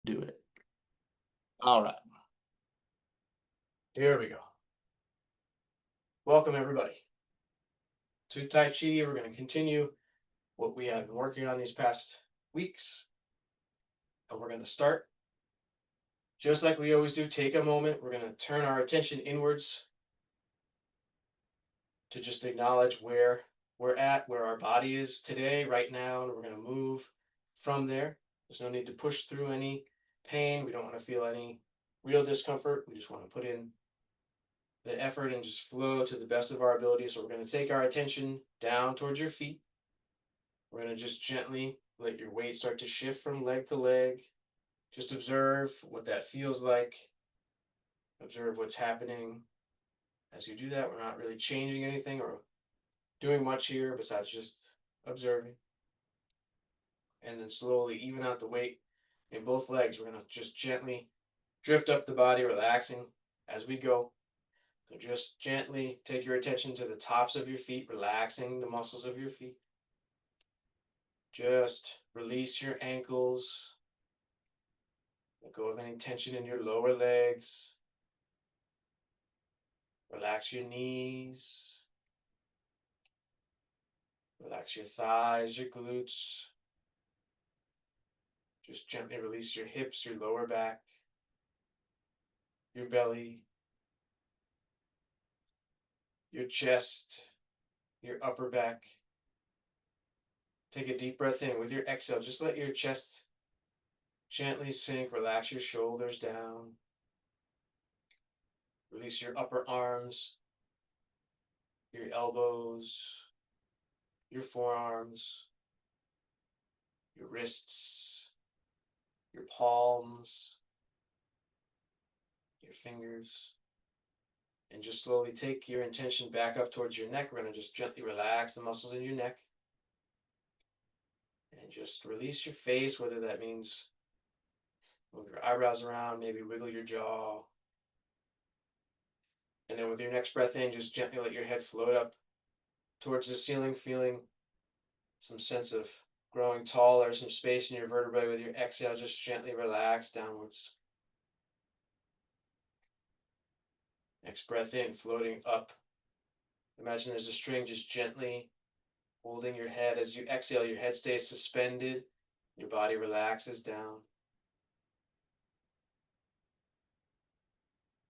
do it. All right, here we go. Welcome, everybody, to Tai Chi. We're going to continue what we have been working on these past weeks, and we're going to start just like we always do. Take a moment. We're going to turn our attention inwards to just acknowledge where we're at, where our body is today, right now, and we're going to move from there. There's no need to push through any pain. We don't want to feel any real discomfort. We just want to put in the effort and just flow to the best of our ability. So we're going to take our attention down towards your feet. We're going to just gently let your weight start to shift from leg to leg. Just observe what that feels like. Observe what's happening. As you do that, we're not really changing anything or doing much here besides just observing. And then slowly even out the weight in both legs. We're going to just gently drift up the body, relaxing as we go. So just gently take your attention to the tops of your feet, relaxing the muscles of your feet. Just release your ankles. Let go of any tension in your lower legs. Relax your knees. Relax your thighs, your glutes. Just gently release your hips, your lower back, your belly, your chest, your upper back. Take a deep breath in. With your exhale, just let your chest gently sink. Relax your shoulders down. Release your upper arms, your elbows, your forearms, your wrists, your palms, your fingers. And just slowly take your intention back up towards your neck. We're going to just gently relax the muscles in your neck. And just release your face, whether that means move your eyebrows around, maybe wiggle your jaw. And then with your next breath in, just gently let your head float up towards the ceiling, feeling some sense of growing taller, some space in your vertebrae. With your exhale, just gently relax downwards. Next breath in, floating up. Imagine there's a string just gently holding your head. As you exhale, your head stays suspended. Your body relaxes down.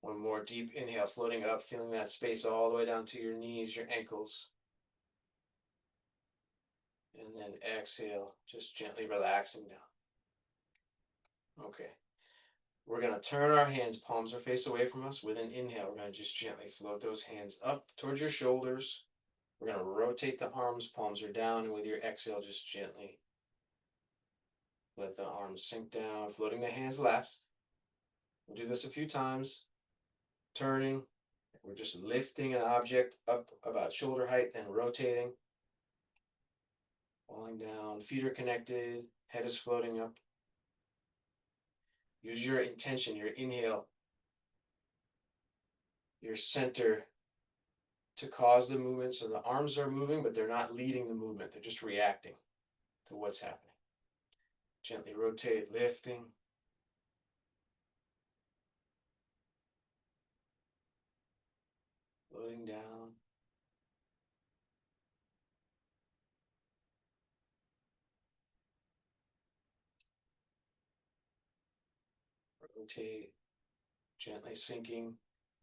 One more deep inhale, floating up, feeling that space all the way down to your knees, your ankles. And then exhale, just gently relaxing down. Okay. We're going to turn our hands, palms are face away from us. With an inhale, we're going to just gently float those hands up towards your shoulders. We're going to rotate the arms, palms are down, and with your exhale, just gently let the arms sink down, floating the hands last. We'll do this a few times. Turning, we're just lifting an object up about shoulder height, then rotating. Falling down, feet are connected, head is floating up. Use your intention, your inhale, your center to cause the movement. So the arms are moving, but they're not leading the movement. They're just reacting to what's happening. Gently rotate, lifting. Floating down. Rotate, gently sinking,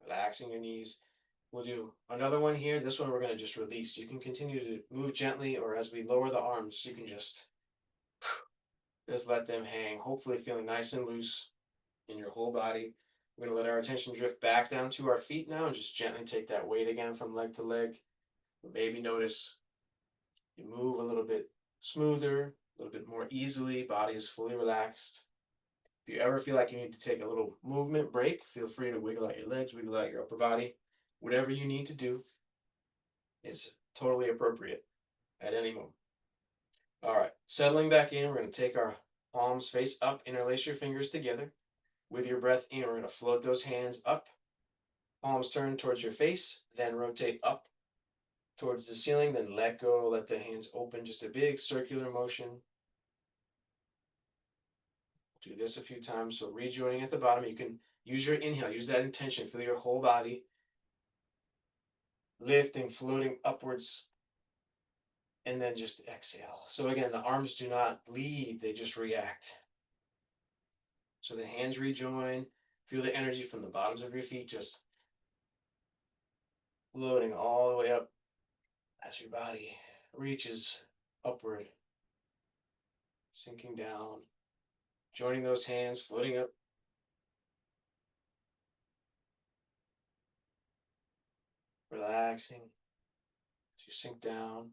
relaxing your knees. We'll do another one here. This one we're going to just release. You can continue to move gently, or as we lower the arms, you can just let them hang, hopefully feeling nice and loose in your whole body. We're going to let our attention drift back down to our feet now and just gently take that weight again from leg to leg. Maybe notice you move a little bit smoother, a little bit more easily, body is fully relaxed. If you ever feel like you need to take a little movement break, feel free to wiggle out your legs, wiggle out your upper body. Whatever you need to do is totally appropriate at any moment. All right, settling back in, we're going to take our palms face up, interlace your fingers together. With your breath in, we're going to float those hands up. Palms turn towards your face, then rotate up towards the ceiling, then let go, let the hands open, just a big circular motion. Do this a few times. So rejoining at the bottom, you can use your inhale, use that intention, feel your whole body lifting, floating upwards, and then just exhale. So again, the arms do not lead, they just react. So the hands rejoin, feel the energy from the bottoms of your feet just floating all the way up as your body reaches upward, sinking down, joining those hands, floating up, relaxing as you sink down.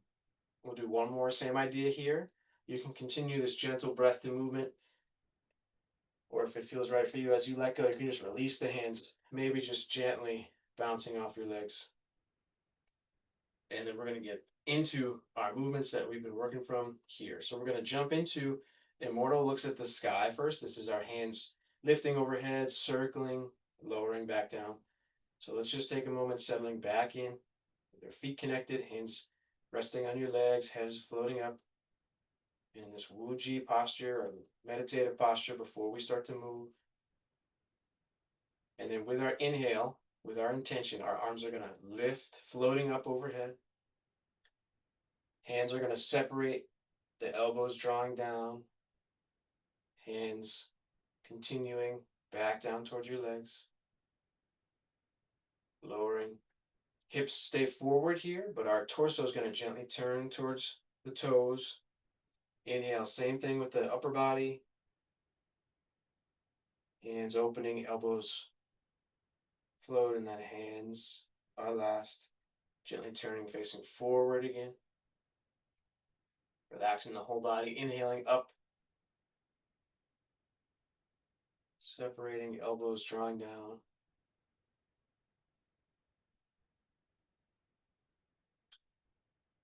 We'll do one more, same idea here. You can continue this gentle breath and movement, or if it feels right for you, as you let go, you can just release the hands, maybe just gently bouncing off your legs. And then we're going to get into our movements that we've been working from here. So we're going to jump into Immortal looks at the sky first. This is our hands lifting overhead, circling, lowering back down. So let's just take a moment settling back in, with your feet connected, hands resting on your legs, heads floating up in this Wuji posture or meditative posture before we start to move. And then with our inhale, with our intention, our arms are going to lift, floating up overhead. Hands are going to separate, the elbows drawing down, hands continuing back down towards your legs, lowering. Hips stay forward here, but our torso is going to gently turn towards the toes. Inhale, same thing with the upper body. Hands opening, elbows float, and then hands are last. Gently turning, facing forward again. Relaxing the whole body, inhaling up. Separating, elbows drawing down.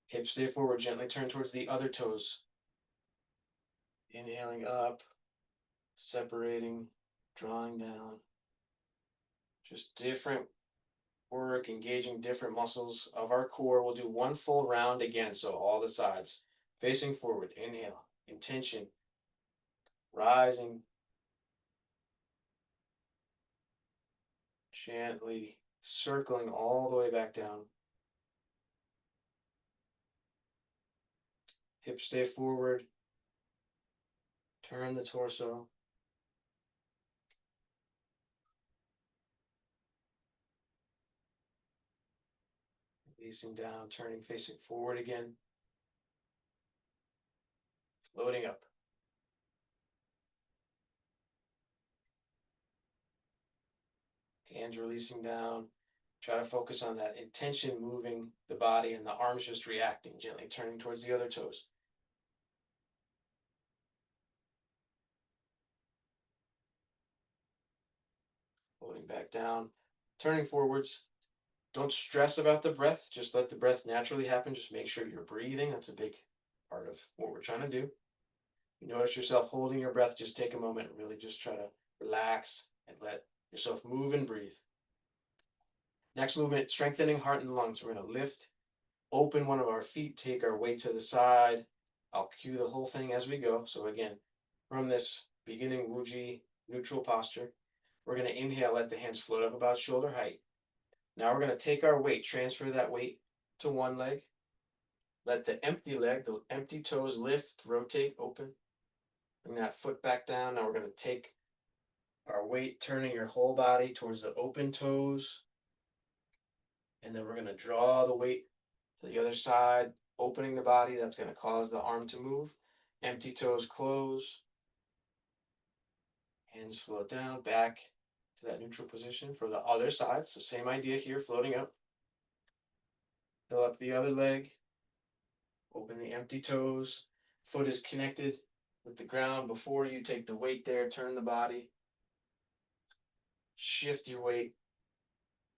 Hips stay forward, gently turn towards the other toes. Inhaling up, separating, drawing down. Just different work, engaging different muscles of our core. We'll do one full round again, so all the sides. Facing forward, inhale, intention, rising, gently circling all the way back down. Hips stay forward, turn the torso. Releasing down, turning, facing forward again. Floating up. Hands releasing down. Try to focus on that intention moving the body and the arms just reacting, gently turning towards the other toes. Floating back down, turning forwards. Don't stress about the breath. Just let the breath naturally happen. Just make sure you're breathing. That's a big part of what we're trying to do. You notice yourself holding your breath, just take a moment and really just try to relax and let yourself move and breathe. Next movement, strengthening heart and lungs. We're going to lift, open one of our feet, take our weight to the side. I'll cue the whole thing as we go. So again, from this beginning Wuji neutral posture, we're going to inhale, let the hands float up about shoulder height. Now we're going to take our weight, transfer that weight to one leg. Let the empty leg, the empty toes lift, rotate, open. Bring that foot back down. Now we're going to take our weight, turning your whole body towards the open toes. And then we're going to draw the weight to the other side, opening the body. That's going to cause the arm to move. Empty toes close. Hands float down, back to that neutral position for the other side. So same idea here, floating up. Fill up the other leg. Open the empty toes. Foot is connected with the ground before you take the weight there. Turn the body. Shift your weight.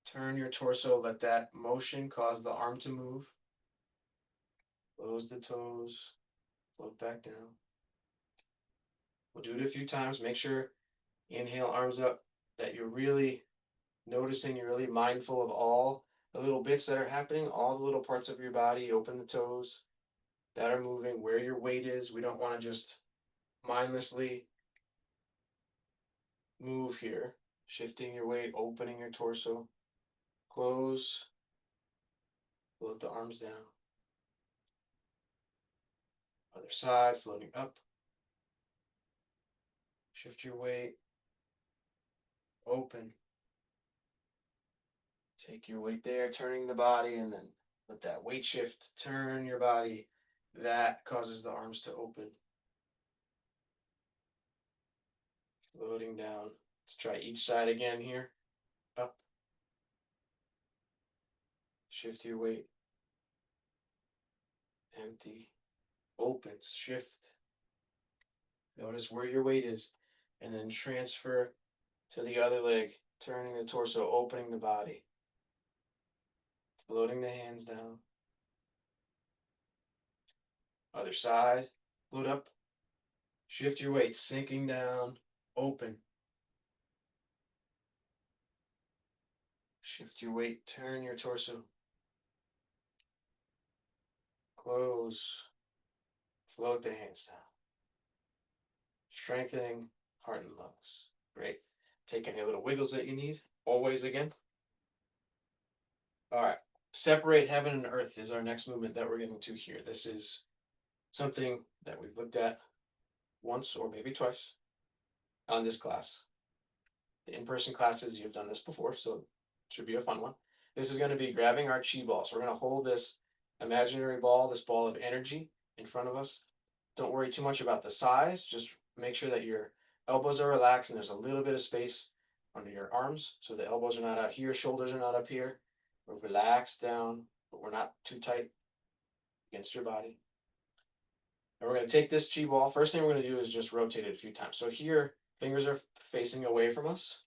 Turn your torso. Let that motion cause the arm to move. Close the toes. Float back down. We'll do it a few times. Make sure, inhale, arms up, that you're really noticing, you're really mindful of all the little bits that are happening, all the little parts of your body. Open the toes that are moving, where your weight is. We don't want to just mindlessly move here, shifting your weight, opening your torso, close, float the arms down. Other side, floating up, shift your weight, open. Take your weight there, turning the body, and then let that weight shift, turn your body. That causes the arms to open, floating down. Let's try each side again here. Up, shift your weight, empty, open, shift. Notice where your weight is, and then transfer to the other leg, turning the torso, opening the body, floating the hands down. Other side, float up, shift your weight, sinking down, open. Shift your weight, turn your torso, close, float the hands down. Strengthening heart and lungs. Great. Take any little wiggles that you need. Always again. All right. Separate heaven and earth is our next movement that we're getting to here. This is something that we've looked at once or maybe twice on this class. The in-person classes, you've done this before, so it should be a fun one. This is going to be grabbing our chi ball. So we're going to hold this imaginary ball, this ball of energy in front of us. Don't worry too much about the size. Just make sure that your elbows are relaxed and there's a little bit of space under your arms. So the elbows are not out here, shoulders are not up here. We're relaxed down, but we're not too tight against your body. And we're going to take this chi ball. First thing we're going to do is just rotate it a few times. So here, fingers are facing away from us.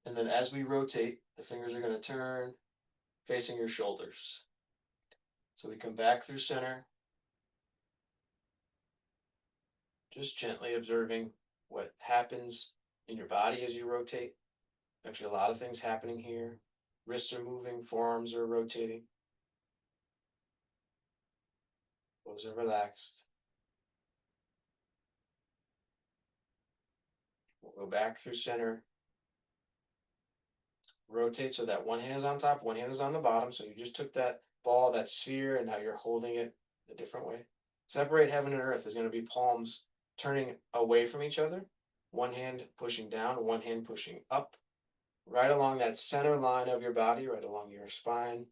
And then as we rotate, the fingers are going to turn facing your shoulders. So we come back through center, just gently observing what happens in your body as you rotate. Actually, a lot of things happening here. Wrists are moving, forearms are rotating. Toes are relaxed. We'll go back through center. Rotate so that one hand is on top, one hand is on the bottom. So you just took that ball, that sphere, and now you're holding it a different way. Separate heaven and earth is going to be palms turning away from each other. One hand pushing down, one hand pushing up. Right along that center line of your body, right along your spine.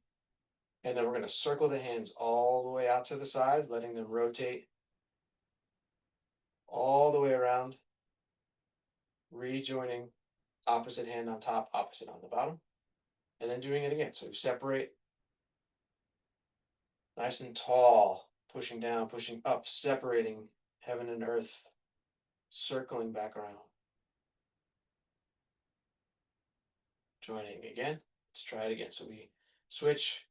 And then we're going to circle the hands all the way out to the side, letting them rotate all the way around, rejoining opposite hand on top, opposite on the bottom, and then doing it again. So separate nice and tall, pushing down, pushing up, separating heaven and earth, circling back around. Joining again. Let's try it again. So we switch,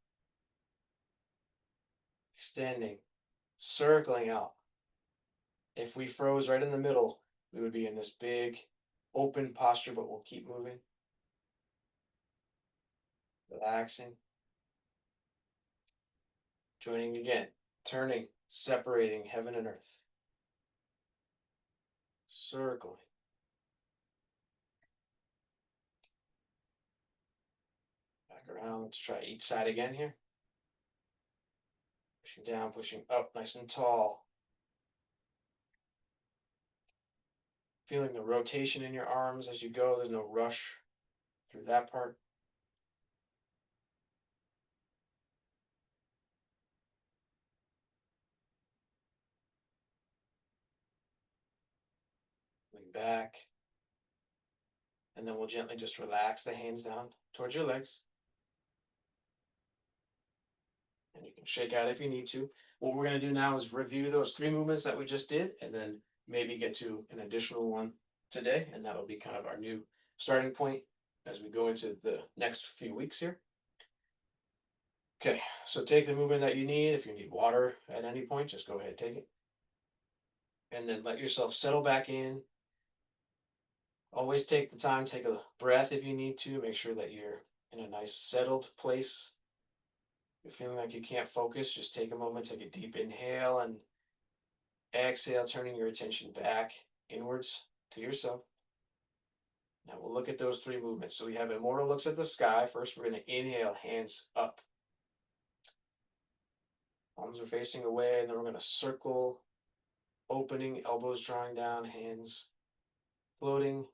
extending, circling out. If we froze right in the middle, we would be in this big open posture, but we'll keep moving. Relaxing. Joining again, turning, separating heaven and earth. Circling. Back around. Let's try each side again here. Pushing down, pushing up, nice and tall. Feeling the rotation in your arms as you go. There's no rush through that part. Lean back. And then we'll gently just relax the hands down towards your legs. And you can shake out if you need to. What we're going to do now is review those 3 movements that we just did, and then maybe get to an additional one today. And that'll be kind of our new starting point as we go into the next few weeks here. Okay, so take the movement that you need. If you need water at any point, just go ahead, take it. And then let yourself settle back in. Always take the time, take a breath if you need to. Make sure that you're in a nice settled place. If you're feeling like you can't focus, just take a moment, take a deep inhale and exhale, turning your attention back inwards to yourself. We'll look at those three movements. So we have immortal looks at the sky. First, we're going to inhale, hands up. Palms are facing away, and then we're going to circle, opening, elbows drawing down, hands floating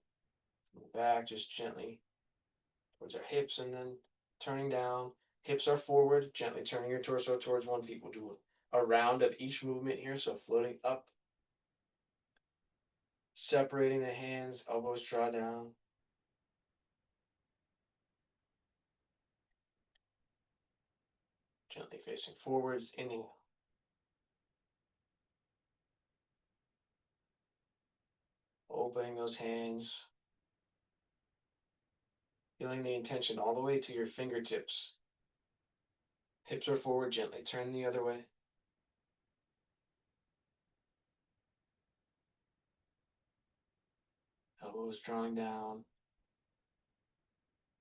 back just gently towards our hips, and then turning down. Hips are forward, gently turning your torso towards 1 foot. We'll do a round of each movement here. So floating up, separating the hands, elbows draw down. Gently facing forwards, inhale. Opening those hands, feeling the intention all the way to your fingertips. Hips are forward, gently turn the other way. Elbows drawing down,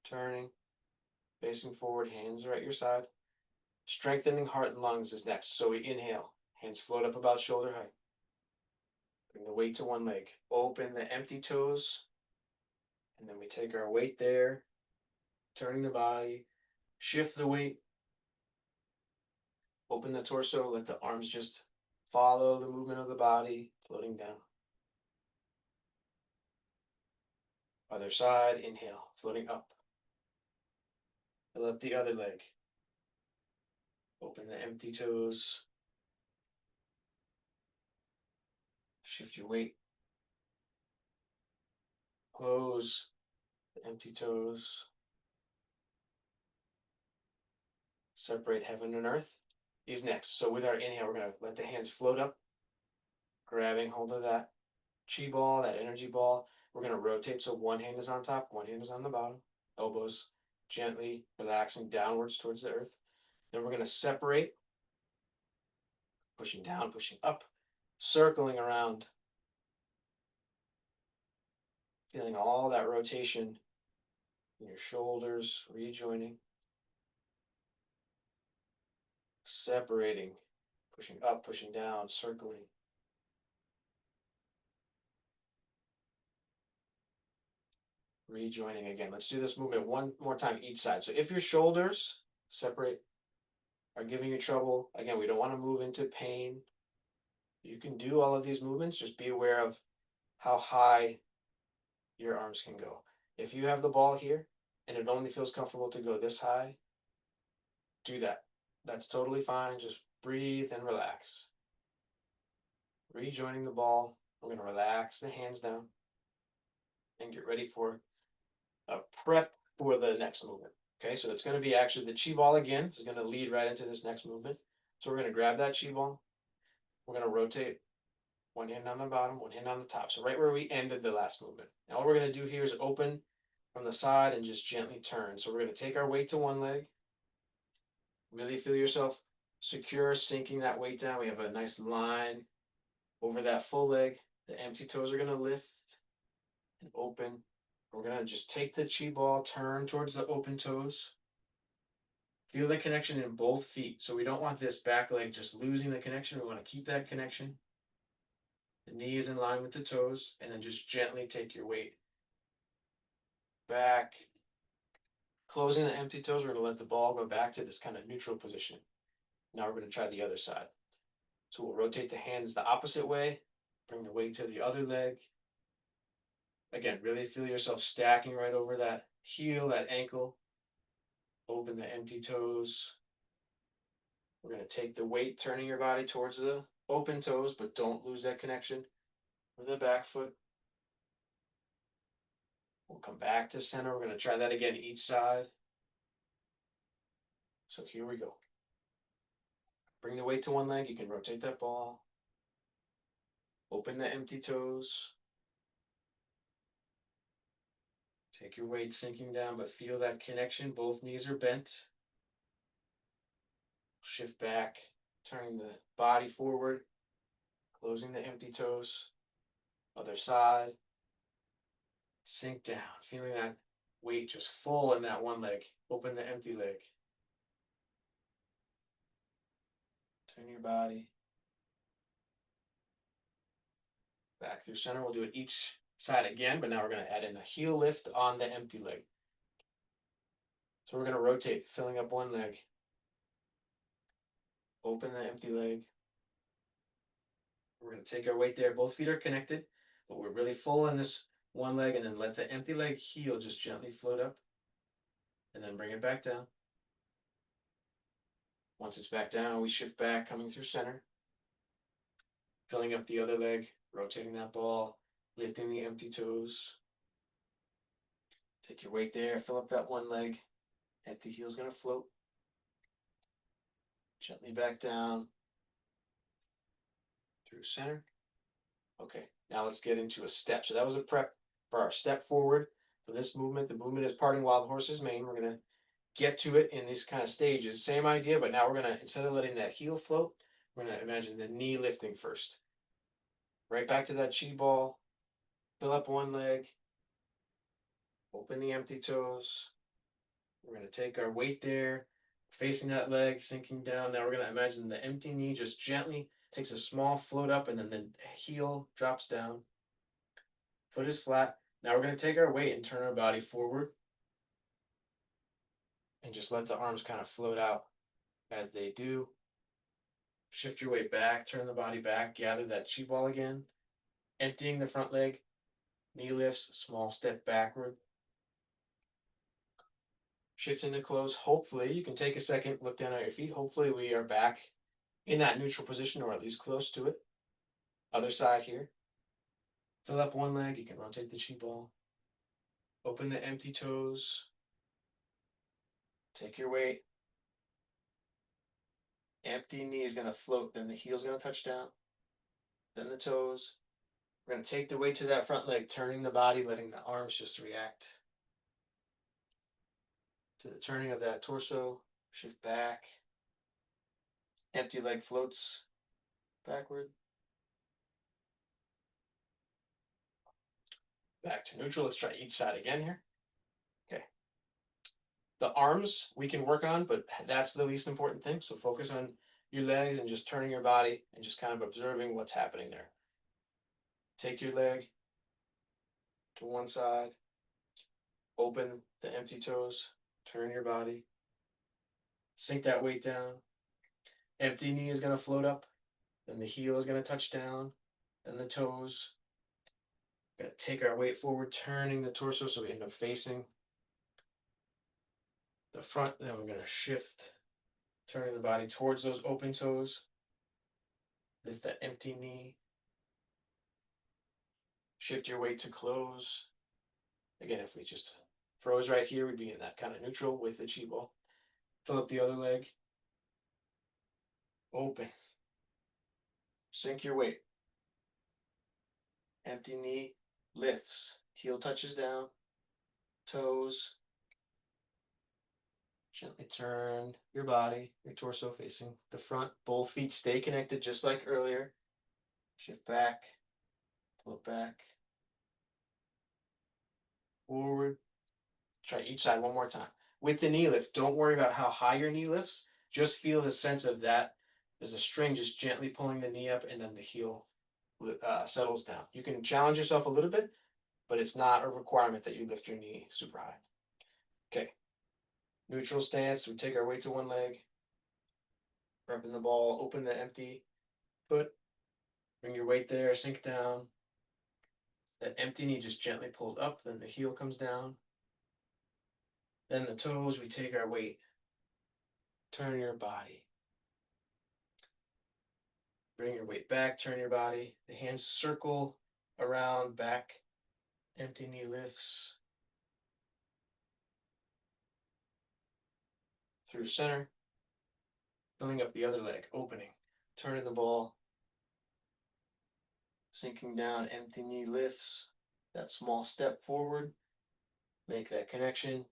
turning, facing forward, hands are at your side. Strengthening heart and lungs is next. So we inhale, hands float up about shoulder height. Bring the weight to one leg. Open the empty toes, and then we take our weight there, turning the body, shift the weight, open the torso, let the arms just follow the movement of the body, floating down. Other side, inhale, floating up. Fill up the other leg. Open the empty toes. Shift your weight. Close the empty toes. Separate heaven and earth is next. So with our inhale, we're going to let the hands float up, grabbing hold of that chi ball, that energy ball. We're going to rotate so one hand is on top, one hand is on the bottom. Elbows gently relaxing downwards towards the earth. Then we're going to separate, pushing down, pushing up, circling around. Feeling all that rotation in your shoulders, rejoining. Separating, pushing up, pushing down, circling. Rejoining again. Let's do this movement one more time each side. So if your shoulders separate are giving you trouble, again, we don't want to move into pain. You can do all of these movements. Just be aware of how high your arms can go. If you have the ball here and it only feels comfortable to go this high, do that. That's totally fine. Just breathe and relax. Rejoining the ball. We're going to relax the hands down and get ready for a prep for the next movement. Okay, so it's going to be actually the chi ball again. It's going to lead right into this next movement. So we're going to grab that chi ball. We're going to rotate one hand on the bottom, one hand on the top. So right where we ended the last movement. Now all we're going to do here is open from the side and just gently turn. So we're going to take our weight to one leg. Really feel yourself secure, sinking that weight down. We have a nice line over that full leg. The empty toes are going to lift and open. We're going to just take the chi ball, turn towards the open toes. Feel the connection in both feet. So we don't want this back leg just losing the connection. We want to keep that connection. The knee is in line with the toes, and then just gently take your weight back. Closing the empty toes, we're going to let the ball go back to this kind of neutral position. Now we're going to try the other side. So we'll rotate the hands the opposite way, bring the weight to the other leg. Again, really feel yourself stacking right over that heel, that ankle. Open the empty toes. We're going to take the weight, turning your body towards the open toes, but don't lose that connection with the back foot. We'll come back to center. We're going to try that again each side. So here we go. Bring the weight to one leg. You can rotate that ball. Open the empty toes. Take your weight sinking down, but feel that connection. Both knees are bent. Shift back, turning the body forward, closing the empty toes. Other side. Sink down, feeling that weight just full in that one leg. Open the empty leg. Turn your body back through center. We'll do it each side again, but now we're going to add in a heel lift on the empty leg. So we're going to rotate, filling up one leg. Open the empty leg. We're going to take our weight there. Both feet are connected, but we're really full on this one leg, and then let the empty leg heel just gently float up, and then bring it back down. Once it's back down, we shift back, coming through center, filling up the other leg, rotating that ball, lifting the empty toes. Take your weight there, fill up that one leg. Empty heel's going to float. Gently back down, through center. Okay, now let's get into a step. So that was a prep for our step forward for this movement. The movement is parting wild horse's mane. We're going to get to it in these kind of stages. Same idea, but now we're going to, instead of letting that heel float, we're going to imagine the knee lifting first. Right back to that chi ball. Fill up one leg. Open the empty toes. We're going to take our weight there, facing that leg, sinking down. Now we're going to imagine the empty knee just gently takes a small float up, and then the heel drops down. Foot is flat. Now we're going to take our weight and turn our body forward, and just let the arms kind of float out as they do. Shift your weight back, turn the body back, gather that chi ball again, emptying the front leg, knee lifts, small step backward. Shift into close. Hopefully you can take a second, look down at your feet. Hopefully we are back in that neutral position, or at least close to it. Other side here. Fill up one leg, you can rotate the chi ball. Open the empty toes. Take your weight. Empty knee is going to float, then the heel is going to touch down. Then the toes. We're going to take the weight to that front leg, turning the body, letting the arms just react to the turning of that torso. Shift back. Empty leg floats backward. Back to neutral. Let's try each side again here. Okay. The arms we can work on, but that's the least important thing. So focus on your legs and just turning your body and just kind of observing what's happening there. Take your leg to one side. Open the empty toes. Turn your body. Sink that weight down. Empty knee is going to float up. Then the heel is going to touch down. Then the toes. Going to take our weight forward, turning the torso so we end up facing the front. Then we're going to shift, turning the body towards those open toes. Lift that empty knee. Shift your weight to close. Again, if we just froze right here, we'd be in that kind of neutral with the chi ball. Fill up the other leg. Open. Sink your weight. Empty knee lifts. Heel touches down. Toes. Gently turn your body, your torso facing the front. Both feet stay connected just like earlier. Shift back. Float back. Forward. Try each side one more time. With the knee lift, don't worry about how high your knee lifts. Just feel the sense of that. There's a string just gently pulling the knee up, and then the heel settles down. You can challenge yourself a little bit, but it's not a requirement that you lift your knee super high. Okay. Neutral stance. We take our weight to one leg. Repping the ball. Open the empty foot. Bring your weight there. Sink down. That empty knee just gently pulls up. Then the heel comes down. Then the toes. We take our weight. Turn your body. Bring your weight back, turn your body. The hands circle around back. Empty knee lifts. Through center. Filling up the other leg, opening. Turning the ball. Sinking down, empty knee lifts. That small step forward. Make that connection.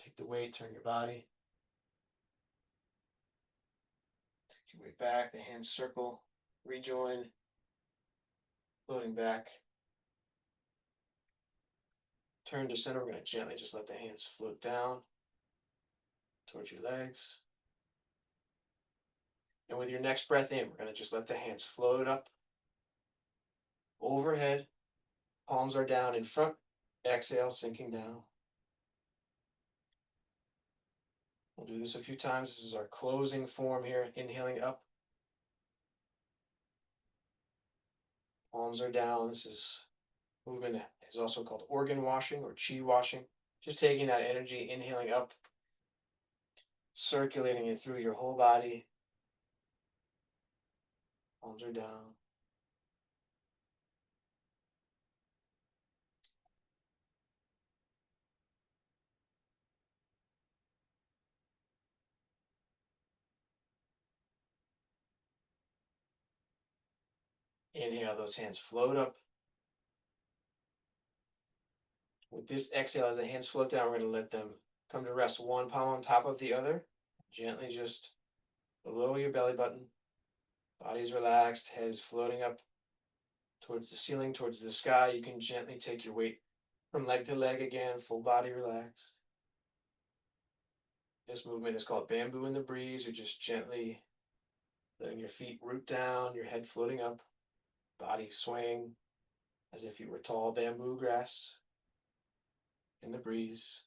Take the weight, turn your body. Take your weight back, the hands circle. Rejoin. Floating back. Turn to center. We're going to gently just let the hands float down towards your legs. And with your next breath in, we're going to just let the hands float up, overhead, Palms are down in front. Exhale, sinking down. We'll do this a few times. This is our closing form here. Inhaling up. Palms are down. This is movement is also called organ washing or chi washing. Just taking that energy, inhaling up, circulating it through your whole body. Palms are down. Inhale, those hands float up. With this exhale, as the hands float down, we're going to let them come to rest one palm on top of the other. Gently just below your belly button. Body's relaxed, head is floating up towards the ceiling, towards the sky. You can gently take your weight from leg to leg again, full body relaxed. This movement is called bamboo in the breeze. You're just gently letting your feet root down, your head floating up, body swaying as if you were tall bamboo grass in the breeze.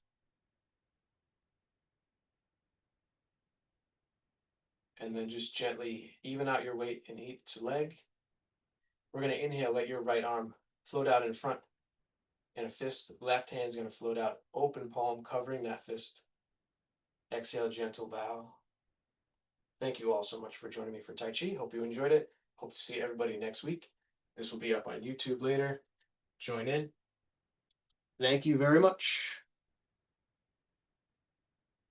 And then just gently even out your weight in each leg. We're going to inhale, let your right arm float out in front in a fist. Left hand's going to float out, open palm covering that fist. Exhale, gentle bow. Thank you all so much for joining me for Tai Chi. Hope you enjoyed it. Hope to see everybody next week. This will be up on YouTube later. Join in. Thank you very much.